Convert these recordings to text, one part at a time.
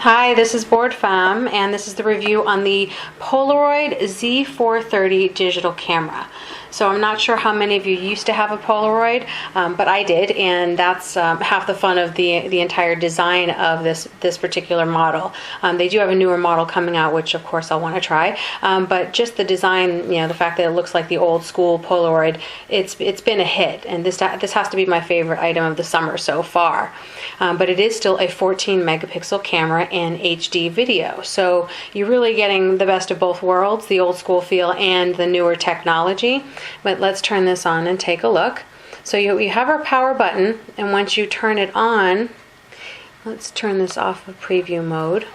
Hi, this is Booredfemme, and this is the review on the Polaroid Z340 digital camera. So I'm not sure how many of you used to have a Polaroid, but I did, and that's half the fun of the entire design of this particular model. They do have a newer model coming out, which of course I'll want to try, but just the design, the fact that it looks like the old school Polaroid, it's been a hit, and this has to be my favorite item of the summer so far. But it is still a 14 megapixel camera and HD video, so you're really getting the best of both worlds, the old school feel and the newer technology. But let's turn this on and take a look. So you have our power button, and once you turn it on, let's turn this off of preview mode.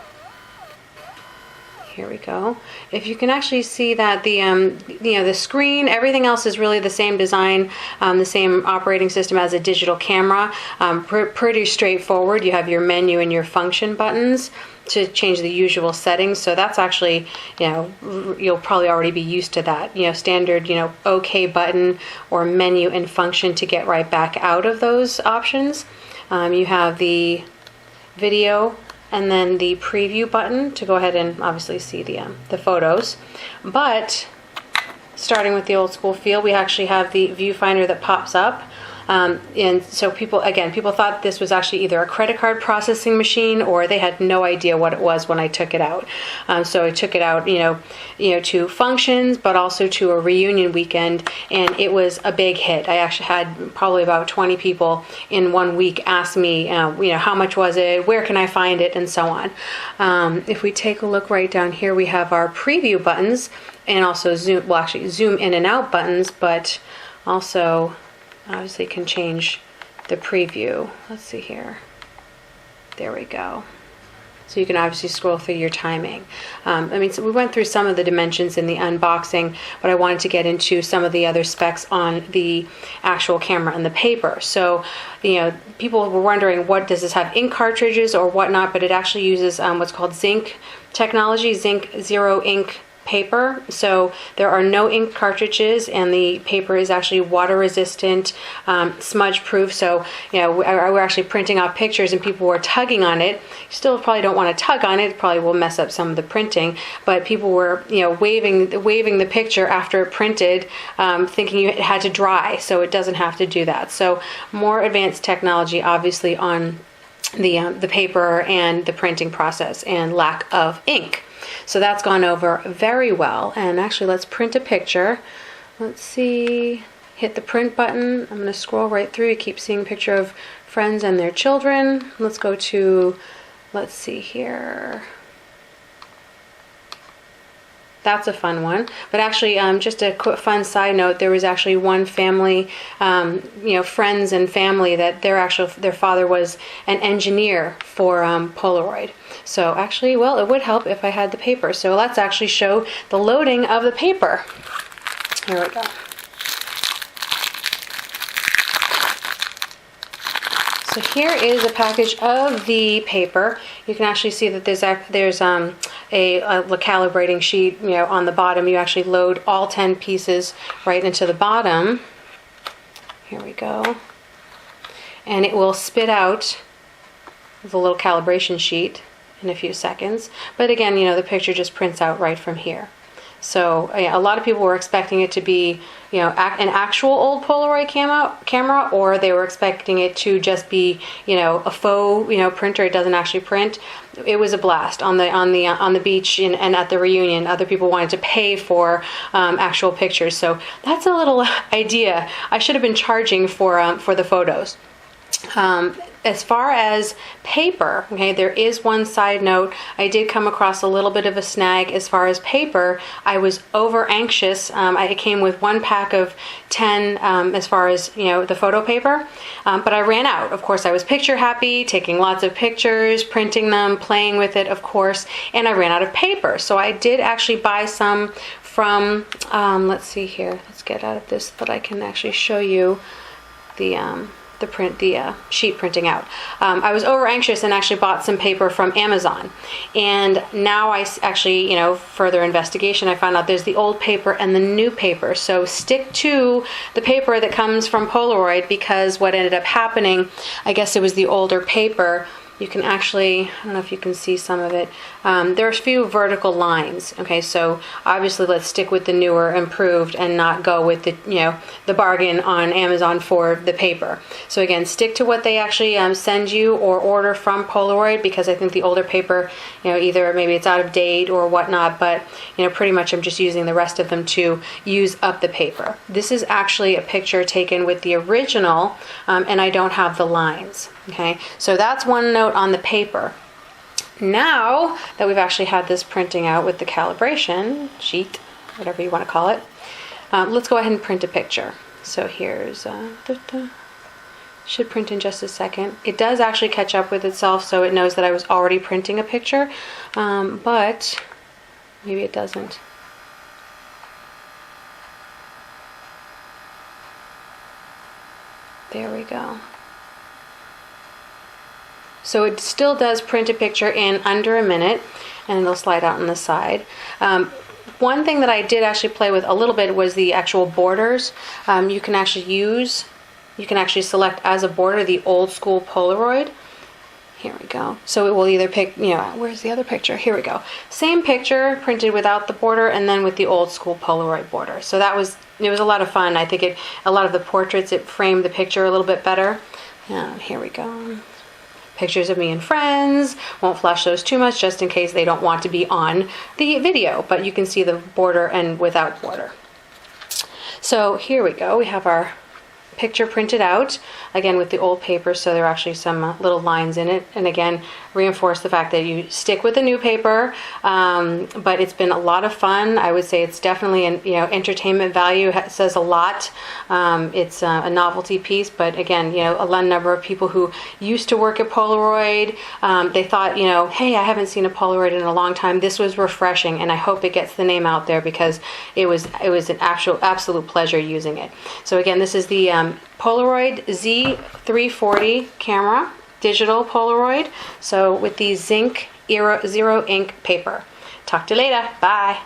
Here we go. If you can actually see that the screen, everything else is really the same design, the same operating system as a digital camera. Pretty straightforward. You have your menu and your function buttons to change the usual settings. So that's actually, you'll probably already be used to that. Standard, OK button or menu and function to get right back out of those options. You have the video and then the preview button to go ahead and obviously see the photos. But starting with the old school feel, we actually have the viewfinder that pops up. And so people thought this was actually either a credit card processing machine, or they had no idea what it was when I took it out. So I took it out, to functions, but also to a reunion weekend, and it was a big hit. I actually had probably about 20 people in 1 week ask me, how much was it, where can I find it, and so on. If we take a look right down here, we have our preview buttons, and also zoom in and out buttons, but also obviously can change the preview. Let's see here. There we go. So you can obviously scroll through your timing. So we went through some of the dimensions in the unboxing, but I wanted to get into some of the other specs on the actual camera and the paper. So, people were wondering, what does this have, ink cartridges or whatnot, but it actually uses what's called ZINK technology, ZINK Zero Ink paper. So there are no ink cartridges, and the paper is actually water resistant, smudge proof. So we're actually printing off pictures and people were tugging on it. You still probably don't want to tug on it, probably will mess up some of the printing, but people were waving the picture after it printed, thinking it had to dry, so it doesn't have to do that. So more advanced technology obviously on the paper and the printing process, and lack of ink. So that's gone over very well. And actually, let's print a picture. Let's see, hit the print button. I'm going to scroll right through. You keep seeing a picture of friends and their children. Let's go to, let's see here. That's a fun one. But actually, just a quick fun side note, there was actually one family, friends and family, that their father was an engineer for Polaroid. So actually, well, it would help if I had the paper. So let's actually show the loading of the paper. Here we go. So here is a package of the paper. You can actually see that there's a calibrating sheet, on the bottom. You actually load all 10 pieces right into the bottom. Here we go. And it will spit out the little calibration sheet in a few seconds. But again, the picture just prints out right from here. So a lot of people were expecting it to be, an actual old Polaroid camera, or they were expecting it to just be, a faux, printer. It doesn't actually print. It was a blast on the beach and at the reunion. Other people wanted to pay for actual pictures. So that's a little idea. I should have been charging for the photos. As far as paper, okay, there is one side note. I did come across a little bit of a snag as far as paper. I was over anxious. I came with one pack of 10 as far as the photo paper, but I ran out. Of course, I was picture happy, taking lots of pictures, printing them, playing with it, of course, and I ran out of paper. So I did actually buy some from. Let's see here. Let's get out of this so that I can actually show you the sheet printing out. I was over anxious and actually bought some paper from Amazon, and now I actually, further investigation, I found out there's the old paper and the new paper. So stick to the paper that comes from Polaroid, because what ended up happening, I guess it was the older paper you can actually, I don't know if you can see some of it, there's a few vertical lines. Okay, so obviously let's stick with the newer, improved, and not go with the, the bargain on Amazon for the paper. So again, stick to what they actually send you or order from Polaroid, because I think the older paper, either maybe it's out of date or whatnot, but pretty much I'm just using the rest of them to use up the paper. This is actually a picture taken with the original, and I don't have the lines. Okay, so that's one note on the paper. Now that we've actually had this printing out with the calibration sheet, whatever you want to call it, let's go ahead and print a picture. So here's, should print in just a second. It does actually catch up with itself, so it knows that I was already printing a picture, but maybe it doesn't. There we go. So it still does print a picture in under a minute, and it'll slide out on the side. One thing that I did actually play with a little bit was the actual borders. You can actually select as a border the old school Polaroid. Here we go. So it will either pick, where's the other picture? Here we go. Same picture printed without the border, and then with the old school Polaroid border. So it was a lot of fun. I think a lot of the portraits, it framed the picture a little bit better. Here we go. Pictures of me and friends. Won't flash those too much just in case they don't want to be on the video, but you can see the border and without border. So here we go. We have our picture printed out, again with the old paper, so there are actually some little lines in it, and again reinforce the fact that you stick with the new paper, but it's been a lot of fun. I would say it's definitely an entertainment value. It says a lot. It's a novelty piece, but again, a number of people who used to work at Polaroid, they thought, hey, I haven't seen a Polaroid in a long time. This was refreshing, and I hope it gets the name out there, because it was an absolute pleasure using it. So again, this is the Polaroid Z340 camera, digital Polaroid, so with the ZINK Zero Ink paper. Talk to you later. Bye.